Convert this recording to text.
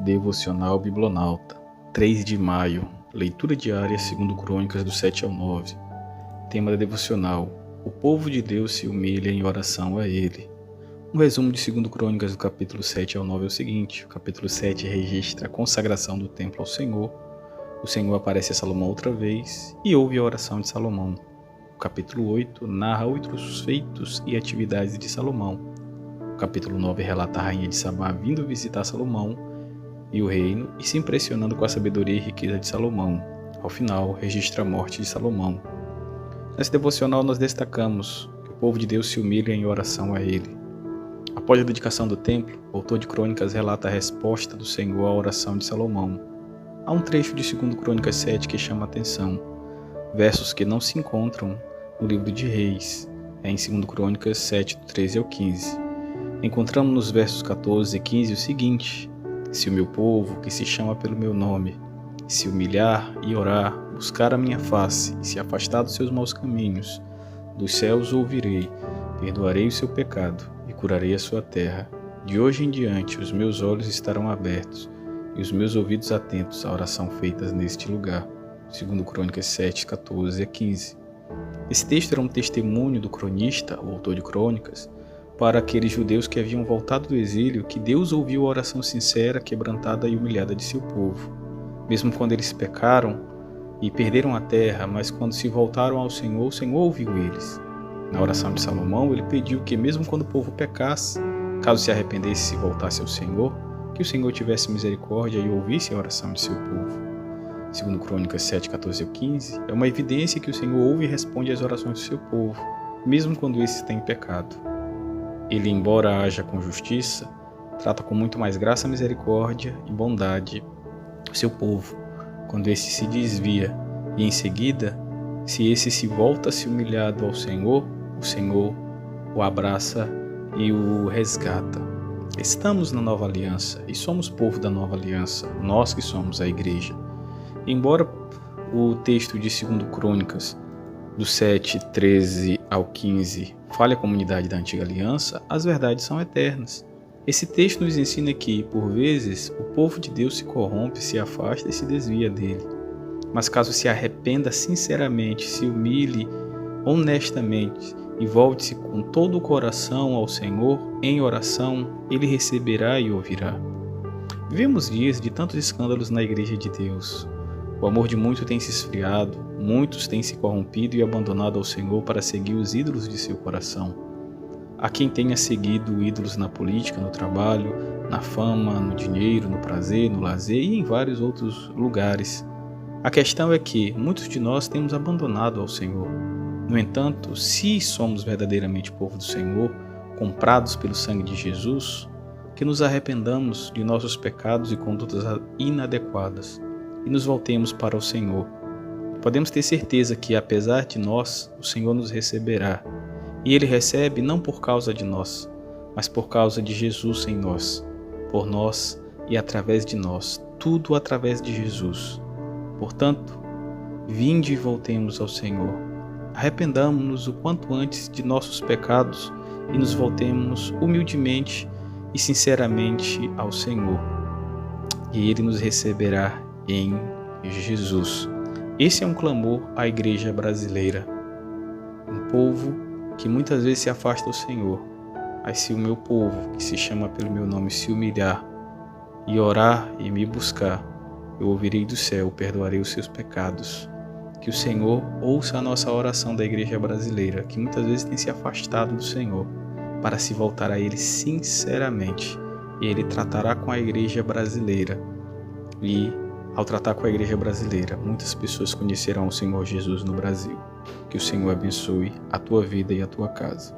Devocional Biblionauta, 3 de maio, leitura diária segundo Crônicas do 7 ao 9. Tema da devocional: o povo de Deus se humilha em oração a Ele. Um resumo de 2 Crônicas do capítulo 7 ao 9 é o seguinte: o capítulo 7 registra a consagração do templo ao Senhor. O Senhor aparece a Salomão outra vez e ouve a oração de Salomão. O capítulo 8 narra outros feitos e atividades de Salomão. O capítulo 9 relata a rainha de Sabá vindo visitar Salomão e o reino e se impressionando com a sabedoria e riqueza de Salomão. Ao final, registra a morte de Salomão. Nesse devocional nós destacamos que o povo de Deus se humilha em oração a Ele. Após a dedicação do templo, o autor de Crônicas relata a resposta do Senhor à oração de Salomão. Há um trecho de 2 Crônicas 7 que chama a atenção, versos que não se encontram no livro de Reis, em 2 Crônicas 7, do 13 ao 15. Encontramos nos versos 14 e 15 o seguinte: se o meu povo, que se chama pelo meu nome, se humilhar e orar, buscar a minha face e se afastar dos seus maus caminhos, dos céus ouvirei, perdoarei o seu pecado e curarei a sua terra. De hoje em diante os meus olhos estarão abertos e os meus ouvidos atentos à oração feita neste lugar. 2 Crônicas 7, 14 a 15. Esse texto era um testemunho do cronista, o autor de Crônicas, para aqueles judeus que haviam voltado do exílio, que Deus ouviu a oração sincera, quebrantada e humilhada de seu povo. Mesmo quando eles pecaram e perderam a terra, mas quando se voltaram ao Senhor, o Senhor ouviu eles. Na oração de Salomão, ele pediu que mesmo quando o povo pecasse, caso se arrependesse e se voltasse ao Senhor, que o Senhor tivesse misericórdia e ouvisse a oração de seu povo. 2 Crônicas 7, 14 ao 15 é uma evidência que o Senhor ouve e responde às orações do seu povo, mesmo quando esses têm pecado. Ele, embora haja com justiça, trata com muito mais graça, misericórdia e bondade o seu povo, quando esse se desvia, e em seguida, se esse se volta-se humilhado ao Senhor, o Senhor o abraça e o resgata. Estamos na nova aliança e somos povo da nova aliança, nós que somos a igreja. Embora o texto de 2 Crônicas, do 7, 13 ao 15, fale a comunidade da antiga aliança, as verdades são eternas. Esse texto nos ensina que, por vezes, o povo de Deus se corrompe, se afasta e se desvia dele. Mas caso se arrependa sinceramente, se humilhe honestamente e volte-se com todo o coração ao Senhor em oração, Ele receberá e ouvirá. Vivemos dias de tantos escândalos na igreja de Deus. O amor de muitos tem se esfriado, muitos têm se corrompido e abandonado ao Senhor para seguir os ídolos de seu coração. Há quem tenha seguido ídolos na política, no trabalho, na fama, no dinheiro, no prazer, no lazer e em vários outros lugares. A questão é que muitos de nós temos abandonado ao Senhor. No entanto, se somos verdadeiramente povo do Senhor, comprados pelo sangue de Jesus, que nos arrependamos de nossos pecados e condutas inadequadas e nos voltemos para o Senhor. Podemos ter certeza que, apesar de nós, o Senhor nos receberá. E Ele recebe não por causa de nós, mas por causa de Jesus em nós, por nós e através de nós, tudo através de Jesus. Portanto, vinde e voltemos ao Senhor. Arrependamo-nos o quanto antes de nossos pecados e nos voltemos humildemente e sinceramente ao Senhor. E Ele nos receberá em Jesus. Esse é um clamor à igreja brasileira. Um povo que muitas vezes se afasta do Senhor. Mas se o meu povo, que se chama pelo meu nome, se humilhar e orar e me buscar, eu ouvirei do céu, perdoarei os seus pecados. Que o Senhor ouça a nossa oração da igreja brasileira, que muitas vezes tem se afastado do Senhor, para se voltar a Ele sinceramente. E Ele tratará com a igreja brasileira. E, ao tratar com a igreja brasileira, muitas pessoas conhecerão o Senhor Jesus no Brasil. Que o Senhor abençoe a tua vida e a tua casa.